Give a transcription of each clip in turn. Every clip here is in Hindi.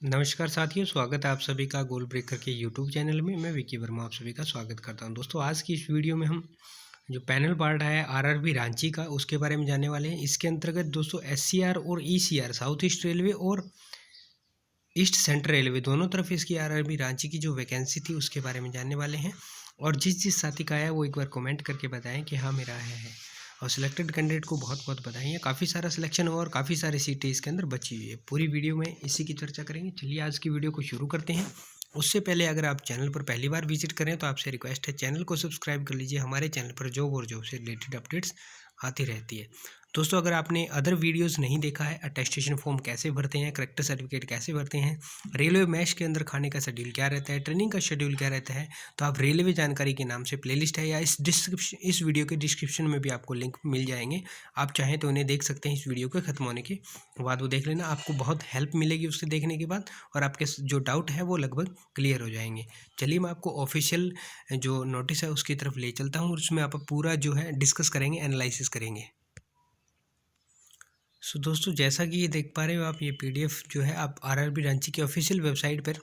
नमस्कार साथियों, स्वागत है आप सभी का गोल ब्रेकर के यूट्यूब चैनल में। मैं विकी वर्मा आप सभी का स्वागत करता हूं। दोस्तों, आज की इस वीडियो में हम जो पैनल पार्ट है आरआरबी रांची का, उसके बारे में जानने वाले हैं। इसके अंतर्गत दोस्तों एससीआर और ईसीआर, साउथ ईस्ट रेलवे और ईस्ट सेंट्रल रेलवे, दोनों तरफ इसकी आरआरबी रांची की जो वैकेंसी थी उसके बारे में जानने वाले हैं। और जिस साथी का आया वो एक बार कमेंट करके बताएं कि हाँ मेरा है। और सिलेक्टेड कैंडिडेट को बहुत बहुत बधाई है। काफ़ी सारा सिलेक्शन हुआ और काफ़ी सारी सीटें इसके अंदर बची हुई है। पूरी वीडियो में इसी की चर्चा करेंगे। चलिए आज की वीडियो को शुरू करते हैं। उससे पहले अगर आप चैनल पर पहली बार विजिट करें तो आपसे रिक्वेस्ट है चैनल को सब्सक्राइब कर लीजिए। हमारे चैनल पर जॉब और जॉब से रिलेटेड अपडेट्स आती रहती है। दोस्तों, अगर आपने अदर वीडियोस नहीं देखा है, अटेस्टेशन फॉर्म कैसे भरते हैं, करेक्टर सर्टिफिकेट कैसे भरते हैं, रेलवे मैश के अंदर खाने का शेड्यूल क्या रहता है, ट्रेनिंग का शेड्यूल क्या रहता है, तो आप रेलवे जानकारी के नाम से प्लेलिस्ट है या इस वीडियो के डिस्क्रिप्शन में भी आपको लिंक मिल जाएंगे। आप चाहें तो उन्हें देख सकते हैं। इस वीडियो के खत्म होने के बाद वो देख लेना, आपको बहुत हेल्प मिलेगी उससे देखने के बाद, और आपके जो डाउट है वो लगभग क्लियर हो जाएंगे। चलिए मैं आपको ऑफिशियल जो नोटिस है उसकी तरफ ले चलता हूँ और उसमें आप पूरा जो है डिस्कस करेंगे, एनालिसिस करेंगे। सो दोस्तों, जैसा कि ये देख पा रहे हो आप, ये पीडीएफ जो है आप आरआरबी रांची की ऑफिशियल वेबसाइट पर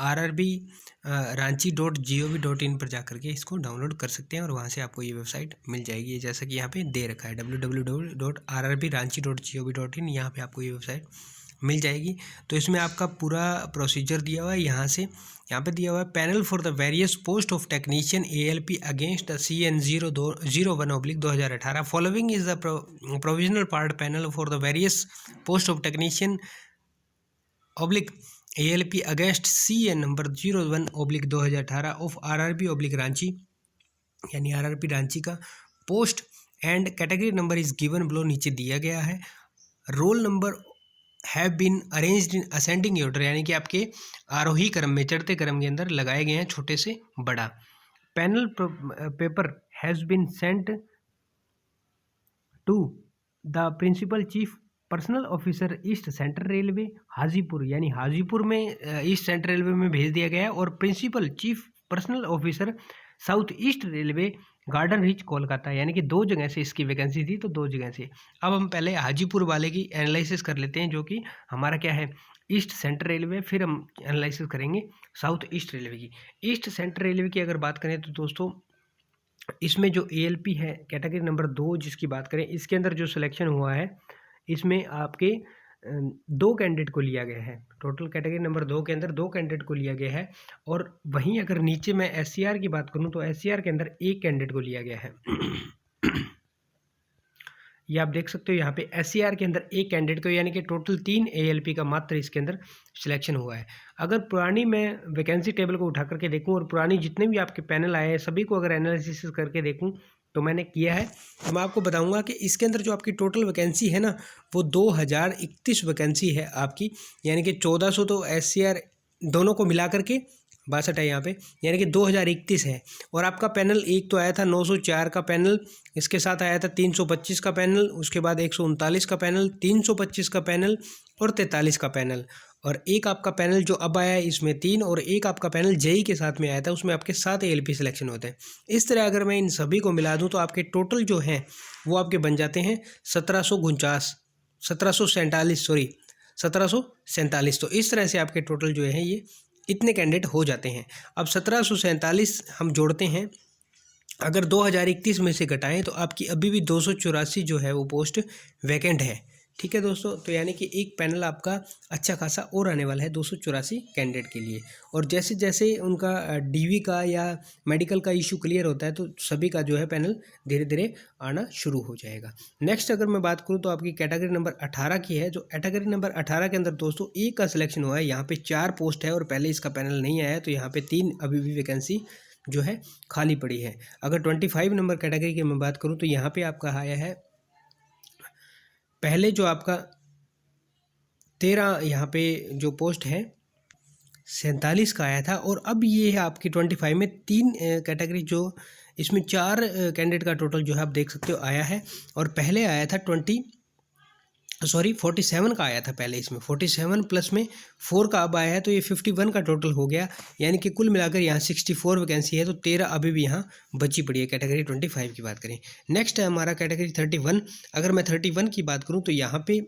rrb-ranchi.gov.in पर जाकर के इसको डाउनलोड कर सकते हैं और वहाँ से आपको ये वेबसाइट मिल जाएगी। जैसा कि यहाँ पे दे रखा है www.rrb-ranchi.gov.in, यहाँ पे आपको ये वेबसाइट मिल जाएगी। तो इसमें आपका पूरा प्रोसीजर दिया हुआ है। यहाँ पे दिया हुआ है panel for the various post of technician ALP against the CN 001/2018 following is the provisional part panel for the various post of technician oblique ALP against CN number 01/2018 of RRB Ranchi, यानी RRB रांची का post and category number is given below, नीचे दिया गया है। Roll number have been arranged in ascending order, यानी कि आपके आरोही क्रम में, चढ़ते क्रम के अंदर लगाए गए हैं, छोटे से बड़ा। Panel paper has been sent to the principal chief personnel officer east central railway Hajipur, यानी हाजीपुर में ईस्ट सेंट्रल रेलवे में भेज दिया गया है, और principal chief personnel officer south east railway garden reach Kolkata, यानी कि दो जगह से इसकी वैकेंसी थी, तो दो जगह से। अब हम पहले हाजीपुर वाले की एनालिसिस कर लेते हैं, जो कि हमारा क्या है, ईस्ट सेंट्रल रेलवे। फिर हम एनालिसिस करेंगे साउथ ईस्ट रेलवे की। ईस्ट सेंट्रल रेलवे की अगर बात करें तो दोस्तों, इसमें जो ALP है कैटेगरी नंबर 2 जिसकी बात करें, इसके अंदर जो सिलेक्शन हुआ है, इसमें आपके 2 कैंडिडेट को लिया गया है। टोटल कैटेगरी नंबर 2 के अंदर 2 कैंडिडेट को लिया गया है। और वहीं अगर नीचे मैं SCR की बात करूं तो SCR के अंदर 1 कैंडिडेट को लिया गया है। ये आप देख सकते हो यहाँ पे SCR के अंदर 1 कैंडिडेट को, यानी कि टोटल 3 ALP का मात्र इसके अंदर सिलेक्शन हुआ है। अगर पुरानी मैं वैकेंसी टेबल को उठा करके देखूं और पुरानी जितने भी आपके पैनल आए हैं सभी को अगर एनालिसिस करके देखूं, तो मैंने किया है, तो मैं आपको बताऊंगा कि इसके अंदर जो आपकी टोटल वैकेंसी है ना, वो 2031 वैकेंसी है आपकी, यानी कि 1400 तो SCR दोनों को मिला करके 62 है यहाँ पे, यानी कि 2031 है। और आपका पैनल एक तो आया था 904 का पैनल, इसके साथ आया था 325 का पैनल, उसके बाद 139 का पैनल, 325 का पैनल और 43 का पैनल। और एक आपका पैनल जो अब आया है इसमें 3, और एक आपका पैनल JEE के साथ में आया था, उसमें आपके 7 ALP सिलेक्शन होते हैं। इस तरह अगर मैं इन सभी को मिला दूं तो आपके टोटल जो हैं वो आपके बन जाते हैं 1747। तो इस तरह से आपके टोटल जो है ये इतने कैंडिडेट हो जाते हैं। अब 1747 हम जोड़ते हैं, अगर 2031 में से घटाएं तो आपकी अभी भी 284 जो है वो पोस्ट वैकेंट है। ठीक है दोस्तों, तो यानी कि एक पैनल आपका अच्छा खासा और आने वाला है 284 कैंडिडेट के लिए। और जैसे जैसे उनका DV का या मेडिकल का इशू क्लियर होता है तो सभी का जो है पैनल धीरे धीरे आना शुरू हो जाएगा। नेक्स्ट अगर मैं बात करूं तो आपकी कैटेगरी नंबर 18 की है। जो कैटेगरी नंबर 18 के अंदर दोस्तों एक का सिलेक्शन हुआ है, यहाँ पे 4 पोस्ट है और पहले इसका पैनल नहीं आया, तो यहाँ पे 3 अभी भी वैकेंसी जो है खाली पड़ी है। अगर 25 नंबर कैटेगरी की मैं बात करूं तो यहाँ पे आपका आया है, पहले जो आपका 13 यहाँ पे जो पोस्ट है 47 का आया था, और अब ये है आपकी 25 में 3 कैटेगरी, जो इसमें 4 कैंडिडेट का टोटल जो है आप देख सकते हो आया है। और पहले आया था 47 का आया था पहले, इसमें 47 प्लस में 4 का अब आया है, तो ये 51 का टोटल हो गया, यानी कि कुल मिलाकर यहाँ 64 वैकेंसी है, तो 13 अभी भी यहाँ बची पड़ी है कैटेगरी 25 की बात करें। नेक्स्ट है हमारा कैटेगरी 31। अगर मैं 31 की बात करूँ तो यहाँ पे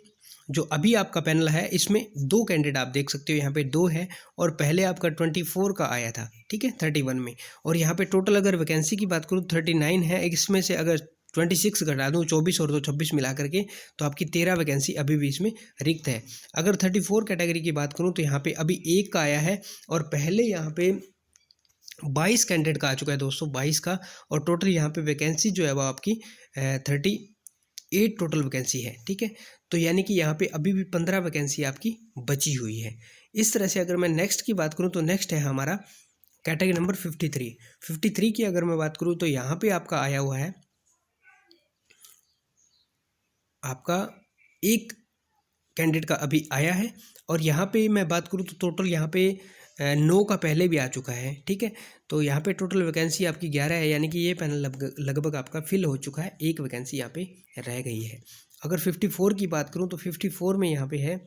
जो अभी आपका पैनल है इसमें 2 कैंडिडेट आप देख सकते हो, यहाँ पे 2 है और पहले आपका 24 का आया था, ठीक है, 31 में। और यहाँ पे टोटल अगर वैकेंसी की बात करूँ 39 है, इसमें से अगर 26 घटा दूँ, 24 और 2 26 मिला करके, तो आपकी 13 वैकेंसी अभी भी इसमें रिक्त है। अगर 34 कैटेगरी की बात करूँ तो यहाँ पे अभी 1 का आया है और पहले यहाँ पे 22 कैंडिडेट का आ चुका है दोस्तों, 22 का। और टोटल यहाँ पे वैकेंसी जो है वो आपकी 38 टोटल वैकेंसी है, ठीक है। तो यानी कि यहाँ पे अभी भी 15 वैकेंसी आपकी बची हुई है। इस तरह से अगर मैं नेक्स्ट की बात करूँ तो नेक्स्ट है हमारा कैटेगरी नंबर 53 की अगर मैं बात करूँ तो यहाँ पे आपका आया हुआ है आपका 1 कैंडिडेट का अभी आया है। और यहाँ पे मैं बात करूँ तो टोटल यहाँ पे 9 का पहले भी आ चुका है, ठीक है। तो यहाँ पे टोटल वैकेंसी आपकी 11 है, यानी कि ये पैनल लगभग आपका फिल हो चुका है, 1 वैकेंसी यहाँ पे रह गई है। अगर 54 की बात करूँ तो 54 में यहाँ पे है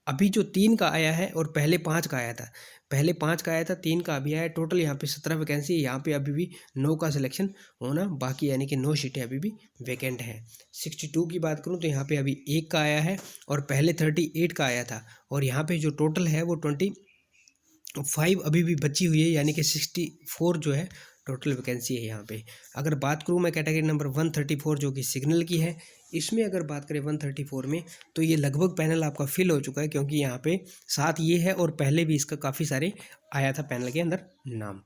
अभी जो 3 का आया है और पहले 5 का आया था, पहले 5 का आया था, 3 का अभी आया है। टोटल यहाँ पे 17 वैकेंसी है, यहाँ पे अभी भी 9 का सिलेक्शन होना बाकी, यानी कि 9 सीटें अभी भी वैकेंट हैं। 62 की बात करूँ तो यहाँ पे अभी 1 का आया है और पहले 38 का आया था। और यहाँ पे जो टोटल है वो 25 अभी भी बची हुई है, यानी कि 64 जो है टोटल वैकेंसी है यहाँ पे। अगर बात करूँ मैं कैटेगरी नंबर 134 जो कि सिग्नल की है, इसमें अगर बात करें 134 में तो ये लगभग पैनल आपका फिल हो चुका है, क्योंकि यहाँ पे 7 ये है और पहले भी इसका काफ़ी सारे आया था पैनल के अंदर नाम।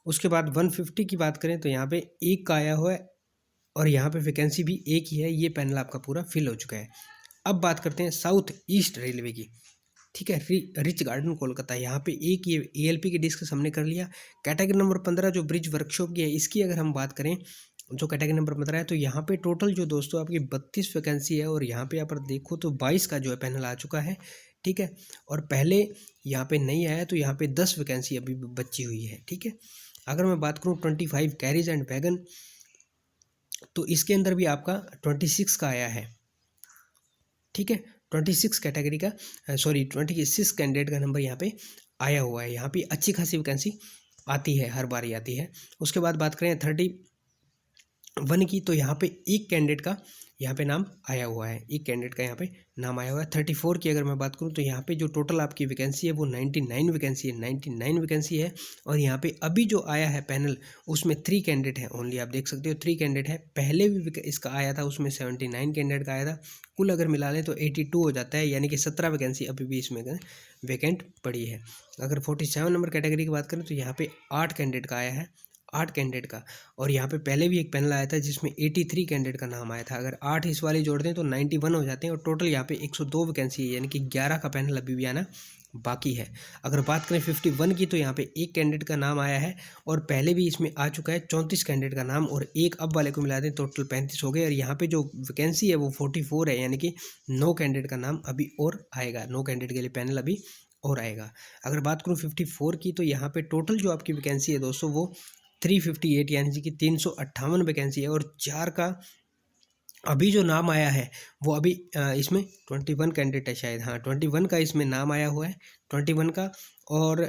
उसके बाद 150 की बात करें तो यहाँ पे 1 का आया हुआ है और यहाँ पे वैकेंसी भी 1 ही है, ये पैनल आपका पूरा फिल हो चुका है। अब बात करते हैं साउथ ईस्ट रेलवे की, ठीक है, रिच गार्डन कोलकाता। यहाँ पे एक ये ALP की डिस्क हमने कर लिया। कैटेगरी नंबर 15 जो ब्रिज वर्कशॉप की है, इसकी अगर हम बात करें जो कैटेगरी नंबर 15 है, तो यहाँ पे टोटल जो दोस्तों आपकी 32 वैकेंसी है और यहाँ पे आप देखो तो 22 का जो है पैनल आ चुका है, ठीक है। और पहले यहाँ पे नहीं आया तो यहाँ पे 10 वैकेंसी अभी बची हुई है, ठीक है। अगर मैं बात करूँ 25 कैरीज एंड वैगन, तो इसके अंदर भी आपका 26 का आया है, ठीक है। 26 कैटेगरी का 26 कैंडिडेट का नंबर यहाँ पे आया हुआ है। यहाँ पे अच्छी खासी वैकेंसी आती है, हर बार ही आती है। उसके बाद बात करें 31 की, तो यहाँ पे 1 कैंडिडेट का यहाँ पे नाम आया हुआ है, 1 कैंडिडेट का यहाँ पे नाम आया हुआ है। 34 की अगर मैं बात करूँ तो यहाँ पे जो टोटल आपकी वैकेंसी है वो 99 वैकेंसी है, 99 वैकेंसी है। और यहाँ पे अभी जो आया है पैनल उसमें 3 कैंडिडेट है ओनली, आप देख सकते हो 3 कैंडिडेट है। पहले भी इसका आया था उसमें 79 कैंडिडेट का आया था, कुल अगर मिला लें तो 82 हो जाता है, यानी कि 17 वैकेंसी अभी भी इसमें वैकेंट पड़ी है। अगर 47 नंबर कैटेगरी की बात करें तो यहाँ पे 8 कैंडिडेट का आया है, 8 कैंडिडेट का। और यहाँ पे पहले भी एक पैनल आया था जिसमें 83 कैंडिडेट का नाम आया था, अगर 8 इस वाले जोड़ दें तो 91 हो जाते हैं। और टोटल यहाँ पे 102 वैकेंसी है, यानी कि 11 का पैनल अभी भी आना बाकी है। अगर बात करें 51 की, तो यहाँ पे 1 कैंडिडेट का नाम आया है और पहले भी इसमें आ चुका है 34 कैंडिडेट का नाम, और एक अब वाले को मिला दें टोटल 35 हो गए। और यहाँ पे जो वैकेंसी है वो 44 है, यानी कि 9 कैंडिडेट का नाम अभी और आएगा, 9 कैंडिडेट के लिए पैनल अभी और आएगा। अगर बात करूँ 54 की, तो यहाँ पे टोटल जो आपकी वैकेंसी है दोस्तों वो 358, यानी कि 358 वैकेंसी है। और 4 का अभी जो नाम आया है वो अभी इसमें 21 कैंडिडेट है शायद, हाँ 21 का इसमें नाम आया हुआ है, 21 का। और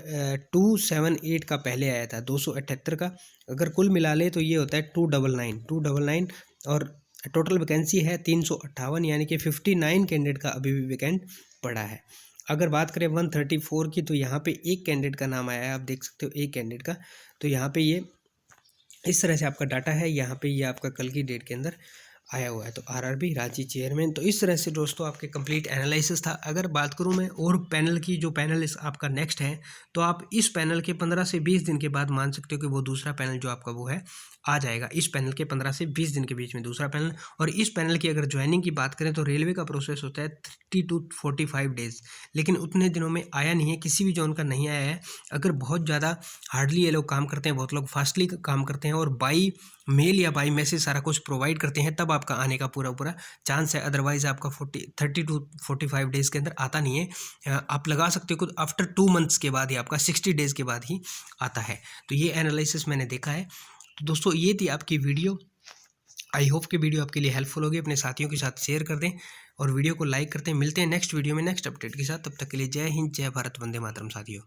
278 का पहले आया था, 278 का। अगर कुल मिला ले तो ये होता है 299। और टोटल वैकेंसी है 358, यानी कि 59 कैंडिडेट का अभी भी वैकेंट पड़ा है। अगर बात करें 134 की, तो यहाँ पे 1 कैंडिडेट का नाम आया है, आप देख सकते हो 1 कैंडिडेट का। तो यहाँ पे ये इस तरह से आपका डाटा है, यहाँ पे ये आपका कल की डेट के अंदर आया हुआ है। तो RRB रांची चेयरमैन। तो इस तरह से दोस्तों आपके कंप्लीट एनालिसिस था। अगर बात करूं मैं और पैनल की, जो पैनल इस आपका नेक्स्ट है, तो आप इस पैनल के 15 से 20 दिन के बाद मान सकते हो कि वो दूसरा पैनल जो आपका वो है आ जाएगा। इस पैनल के 15 से 20 दिन के बीच में दूसरा पैनल। और इस पैनल की अगर ज्वाइनिंग की बात करें तो रेलवे का प्रोसेस होता है 30 to 45 डेज़, लेकिन उतने दिनों में आया नहीं है, किसी भी जोन का नहीं आया है। अगर बहुत ज़्यादा हार्डली ये लोग काम करते हैं, बहुत लोग फास्टली काम करते हैं और बाई मेल या बाई मैसेज सारा कुछ प्रोवाइड करते हैं, तब आपका आने का पूरा चांस है। अदरवाइज आपका 30 to 45 डेज़ के अंदर आता नहीं है। आप लगा सकते हो कि आफ्टर 2 मंथ्स के बाद ही, आपका 60 डेज़ के बाद ही आता है। तो ये एनालिसिस मैंने देखा है। तो दोस्तों ये थी आपकी वीडियो। आई होप कि वीडियो आपके लिए हेल्पफुल होगी। अपने साथियों के साथ शेयर कर दें और वीडियो को लाइक करते हैं। मिलते हैं नेक्स्ट वीडियो में नेक्स्ट अपडेट के साथ। तब तक के लिए जय हिंद, जय भारत, वंदे मातरम साथियों।